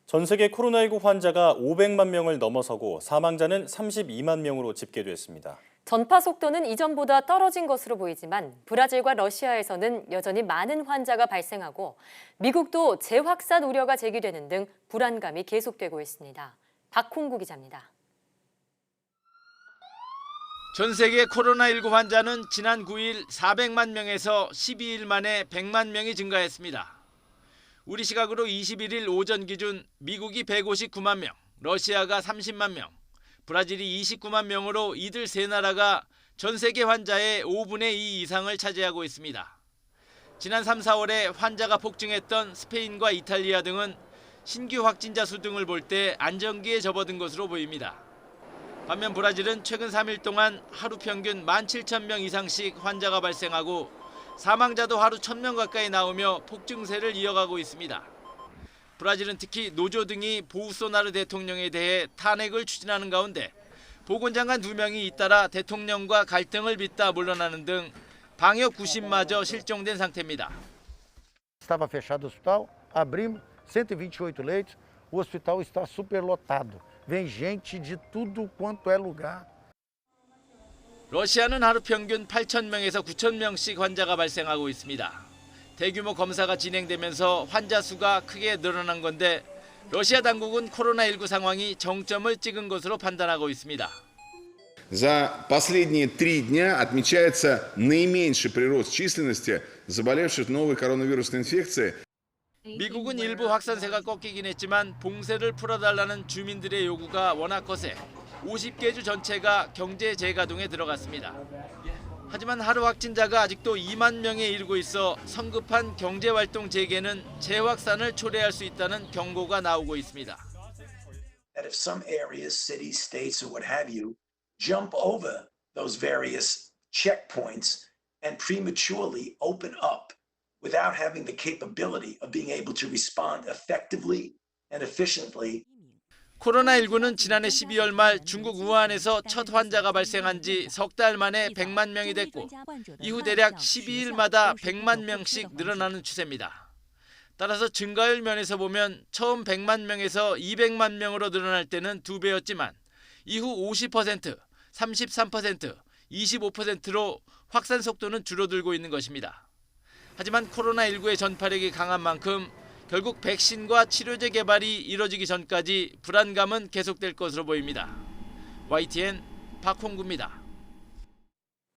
전 세계 코로나19 환자가 500만 명을 넘어서고 사망자는 32만 명으로 집계됐습니다. 전파 속도는 이전보다 떨어진 것으로 보이지만 브라질과 러시아에서는 여전히 많은 환자가 발생하고 미국도 재확산 우려가 제기되는 등 불안감이 계속되고 있습니다. 박홍구 기자입니다. 전 세계 코로나19 환자는 지난 9일 400만 명에서 12일 만에 100만 명이 증가했습니다. 우리 시각으로 21일 오전 기준 미국이 159만 명, 러시아가 30만 명, 브라질이 29만 명으로 이들 세 나라가 전 세계 환자의 5분의 2 이상을 차지하고 있습니다. 지난 3, 4월에 환자가 폭증했던 스페인과 이탈리아 등은 신규 확진자 수 등을 볼 때 안정기에 접어든 것으로 보입니다. 반면 브라질은 최근 3일 동안 하루 평균 17,000명 이상씩 환자가 발생하고 사망자도 하루 1,000명 가까이 나오며 폭증세를 이어가고 있습니다. 브라질은 특히 노조 등이 보우소나루 대통령에 대해 탄핵을 추진하는 가운데 보건장관 2명이 잇따라 대통령과 갈등을 빚다 물러나는 등 방역 구심마저 실종된 상태입니다. Estava fechado o hospital, abrimos 128 leitos, o hospital está superlotado. Vem gente de tudo quanto é lugar. 러시아는 하루 평균 8,000명에서 9,000명씩 환자가 발생하고 있습니다. 대규모 검사가 진행되면서 환자 수가 크게 늘어난 건데 러시아 당국은 코로나19 상황이 정점을 찍은 것으로 판단하고 있습니다. За последние 3 дня отмечается наименьший прирост численности заболевших новой коронавирусной инфекцией. 미국은 일부 확산세가 꺾이긴 했지만 봉쇄를 풀어달라는 주민들의 요구가 워낙 거세 50개 주 전체가 경제 재가동에 들어갔습니다. 하지만 하루 확진자가 아직도 2만 명에 이르고 있어 성급한 경제활동 재개는 재확산을 초래할 수 있다는 경고가 나오고 있습니다. That if some areas, cities, states, or what have you, jump over those various checkpoints and prematurely open up without having the capability of being able to respond effectively and efficiently. 코로나19는 지난해 12월 말 중국 우한에서 첫 환자가 발생한 지 석 달 만에 100만 명이 됐고 이후 대략 12일마다 100만 명씩 늘어나는 추세입니다. 따라서 증가율 면에서 보면 처음 100만 명에서 200만 명으로 늘어날 때는 2배였지만 이후 50%, 33%, 25%로 확산 속도는 줄어들고 있는 것입니다. 하지만 코로나19의 전파력이 강한 만큼 결국 백신과 치료제 개발이 이뤄지기 전까지 불안감은 계속될 것으로 보입니다. YTN 박홍구입니다.